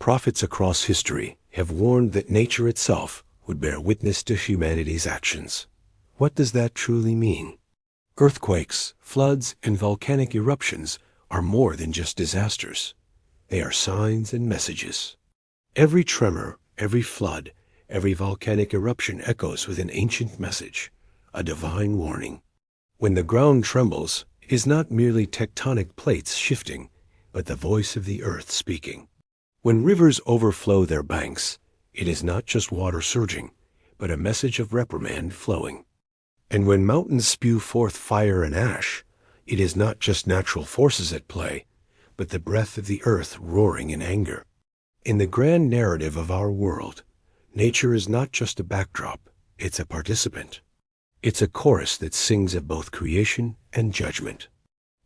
prophets across history have warned that nature itself would bear witness to humanity's actions. What does that truly mean? Earthquakes, floods, and volcanic eruptions are more than just disasters. They are signs and messages. Every tremor, every flood, every volcanic eruption echoes with an ancient message, a divine warning. When the ground trembles, it is not merely tectonic plates shifting, but the voice of the earth speaking. When rivers overflow their banks, it is not just water surging, but a message of reprimand flowing. And when mountains spew forth fire and ash, it is not just natural forces at play, but the breath of the earth roaring in anger. In the grand narrative of our world, nature is not just a backdrop, it's a participant. It's a chorus that sings of both creation and judgment.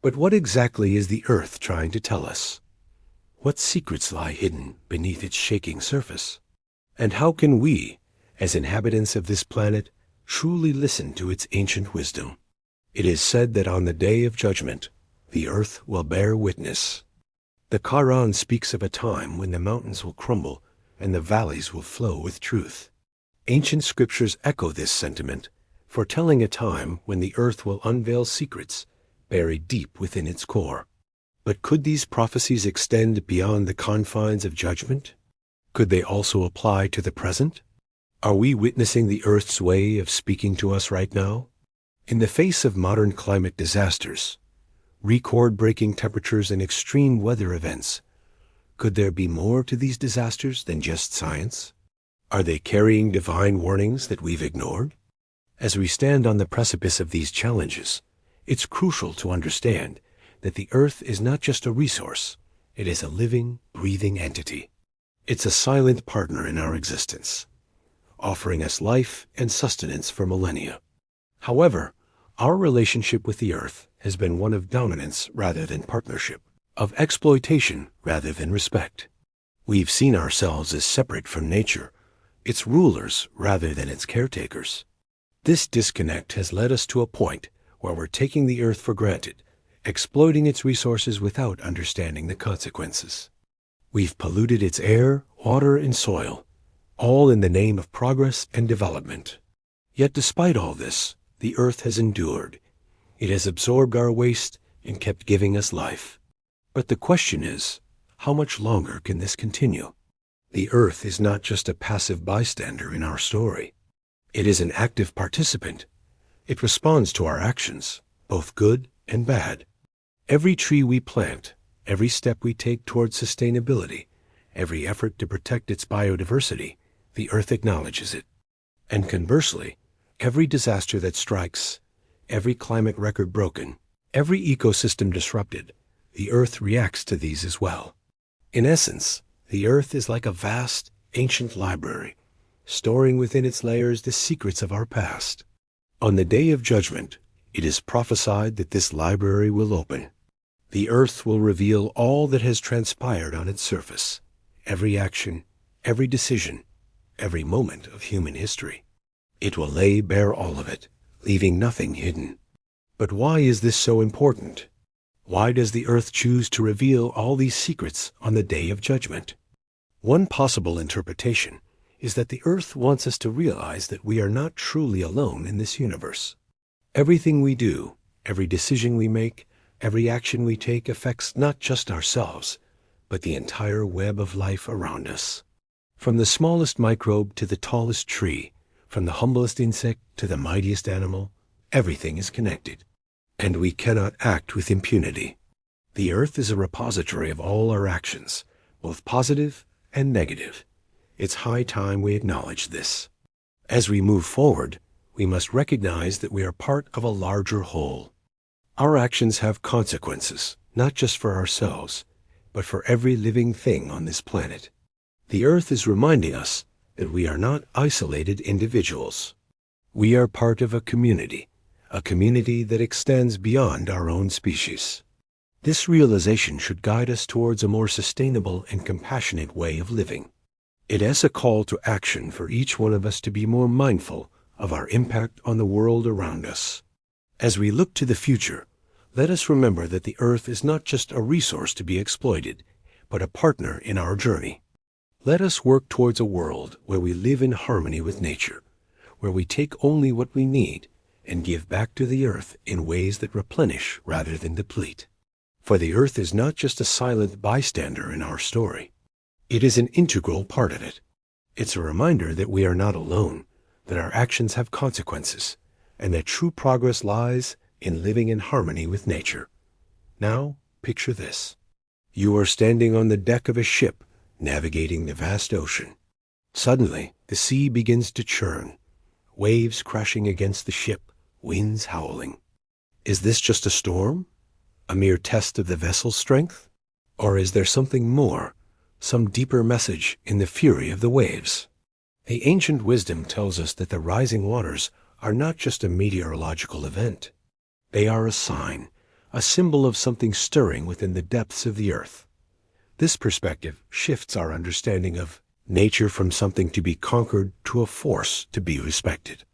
But what exactly is the earth trying to tell us? What secrets lie hidden beneath its shaking surface? And how can we, as inhabitants of this planet, truly listen to its ancient wisdom? It is said that on the day of judgment, the earth will bear witness. The Quran speaks of a time when the mountains will crumble and the valleys will flow with truth. Ancient scriptures echo this sentiment, foretelling a time when the earth will unveil secrets buried deep within its core. But could these prophecies extend beyond the confines of judgment? Could they also apply to the present? Are we witnessing the earth's way of speaking to us right now? In the face of modern climate disasters, record-breaking temperatures and extreme weather events, could there be more to these disasters than just science? Are they carrying divine warnings that we've ignored? As we stand on the precipice of these challenges, it's crucial to understand that the earth is not just a resource, it is a living, breathing entity. It's a silent partner in our existence, offering us life and sustenance for millennia. However, our relationship with the earth has been one of dominance rather than partnership, of exploitation rather than respect. We've seen ourselves as separate from nature, its rulers rather than its caretakers. This disconnect has led us to a point where we're taking the earth for granted, exploiting its resources without understanding the consequences. We've polluted its air, water, and soil, all in the name of progress and development. Yet despite all this, the earth has endured. It has absorbed our waste and kept giving us life. But the question is, how much longer can this continue? The earth is not just a passive bystander in our story. It is an active participant. It responds to our actions, both good and bad. Every tree we plant, every step we take towards sustainability, every effort to protect its biodiversity, the earth acknowledges it. And conversely, every disaster that strikes, every climate record broken, every ecosystem disrupted, the earth reacts to these as well. In essence, the earth is like a vast, ancient library, storing within its layers the secrets of our past. On the day of judgment, it is prophesied that this library will open. The earth will reveal all that has transpired on its surface, every action, every decision, every moment of human history. It will lay bare all of it, leaving nothing hidden. But why is this so important? Why does the earth choose to reveal all these secrets on the day of judgment? One possible interpretation is that the earth wants us to realize that we are not truly alone in this universe. Everything we do, every decision we make, every action we take affects not just ourselves, but the entire web of life around us. From the smallest microbe to the tallest tree, from the humblest insect to the mightiest animal, everything is connected. And we cannot act with impunity. The earth is a repository of all our actions, both positive and negative. It's high time we acknowledge this. As we move forward, we must recognize that we are part of a larger whole. Our actions have consequences, not just for ourselves, but for every living thing on this planet. The earth is reminding us that we are not isolated individuals. We are part of a community that extends beyond our own species. This realization should guide us towards a more sustainable and compassionate way of living. It is a call to action for each one of us to be more mindful of our impact on the world around us. As we look to the future, let us remember that the earth is not just a resource to be exploited, but a partner in our journey. Let us work towards a world where we live in harmony with nature, where we take only what we need and give back to the earth in ways that replenish rather than deplete. For the earth is not just a silent bystander in our story. It is an integral part of it. It's a reminder that we are not alone, that our actions have consequences, and that true progress lies in living in harmony with nature. Now, picture this. You are standing on the deck of a ship, navigating the vast ocean. Suddenly, the sea begins to churn, waves crashing against the ship, winds howling. Is this just a storm? A mere test of the vessel's strength? Or is there something more, some deeper message in the fury of the waves? The ancient wisdom tells us that the rising waters are not just a meteorological event. They are a sign, a symbol of something stirring within the depths of the earth. This perspective shifts our understanding of nature from something to be conquered to a force to be respected.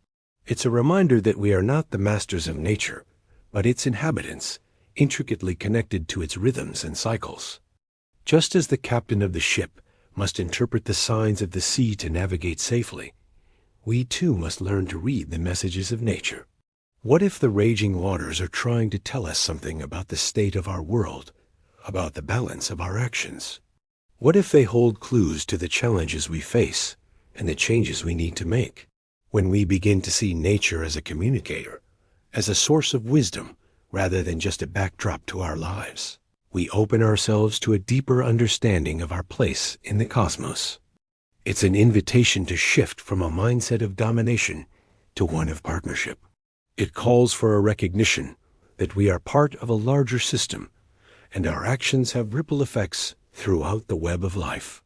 It's a reminder that we are not the masters of nature, but its inhabitants, intricately connected to its rhythms and cycles. Just as the captain of the ship must interpret the signs of the sea to navigate safely, we too must learn to read the messages of nature. What if the raging waters are trying to tell us something about the state of our world, about the balance of our actions? What if they hold clues to the challenges we face and the changes we need to make? When we begin to see nature as a communicator, as a source of wisdom rather than just a backdrop to our lives, we open ourselves to a deeper understanding of our place in the cosmos. It's an invitation to shift from a mindset of domination to one of partnership. It calls for a recognition that we are part of a larger system, and our actions have ripple effects throughout the web of life.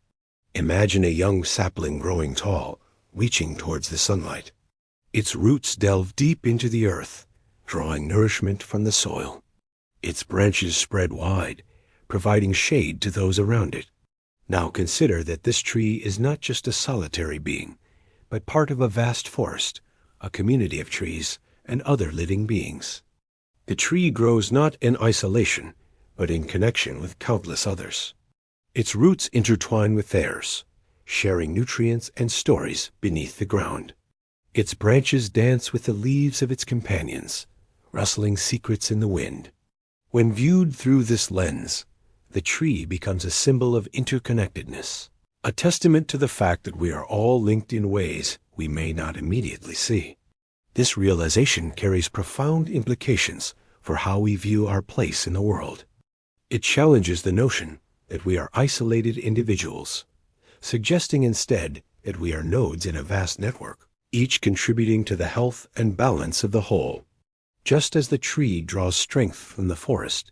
Imagine a young sapling growing tall, reaching towards the sunlight. Its roots delve deep into the earth, drawing nourishment from the soil. Its branches spread wide, providing shade to those around it. Now consider that this tree is not just a solitary being, but part of a vast forest, a community of trees and other living beings. The tree grows not in isolation, but in connection with countless others. Its roots intertwine with theirs, sharing nutrients and stories beneath the ground. Its branches dance with the leaves of its companions, rustling secrets in the wind. When viewed through this lens, the tree becomes a symbol of interconnectedness, a testament to the fact that we are all linked in ways we may not immediately see. This realization carries profound implications for how we view our place in the world. It challenges the notion that we are isolated individuals, suggesting instead that we are nodes in a vast network, each contributing to the health and balance of the whole. Just as the tree draws strength from the forest,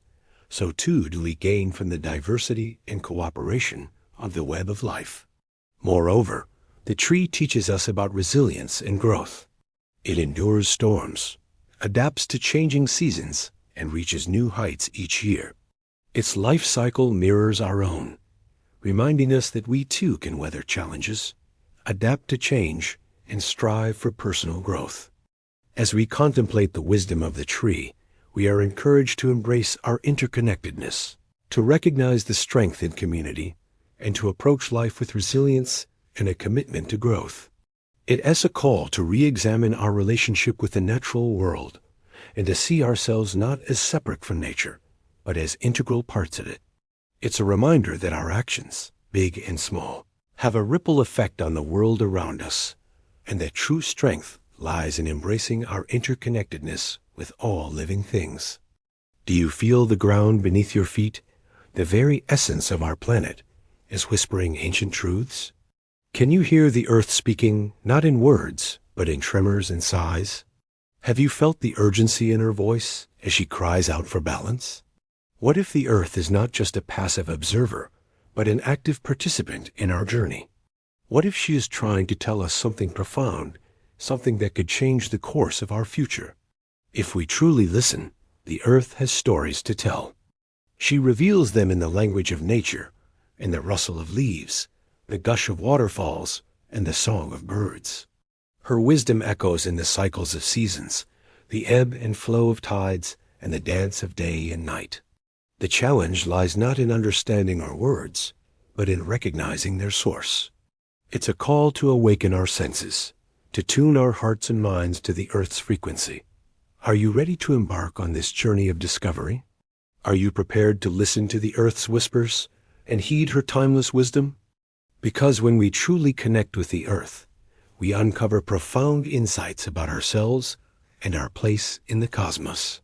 so too do we gain from the diversity and cooperation of the web of life. Moreover, the tree teaches us about resilience and growth. It endures storms, adapts to changing seasons, and reaches new heights each year. Its life cycle mirrors our own, reminding us that we too can weather challenges, adapt to change, and strive for personal growth. As we contemplate the wisdom of the tree, we are encouraged to embrace our interconnectedness, to recognize the strength in community, and to approach life with resilience and a commitment to growth. It is a call to re-examine our relationship with the natural world and to see ourselves not as separate from nature, but as integral parts of it. It's a reminder that our actions, big and small, have a ripple effect on the world around us, and that true strength lies in embracing our interconnectedness with all living things. Do you feel the ground beneath your feet? The very essence of our planet is whispering ancient truths. Can you hear the earth speaking, not in words, but in tremors and sighs? Have you felt the urgency in her voice as she cries out for balance? What if the earth is not just a passive observer, but an active participant in our journey? What if she is trying to tell us something profound, something that could change the course of our future? If we truly listen, the earth has stories to tell. She reveals them in the language of nature, in the rustle of leaves, the gush of waterfalls, and the song of birds. Her wisdom echoes in the cycles of seasons, the ebb and flow of tides, and the dance of day and night. The challenge lies not in understanding our words, but in recognizing their source. It's a call to awaken our senses, to tune our hearts and minds to the Earth's frequency. Are you ready to embark on this journey of discovery? Are you prepared to listen to the Earth's whispers and heed her timeless wisdom? Because when we truly connect with the Earth, we uncover profound insights about ourselves and our place in the cosmos.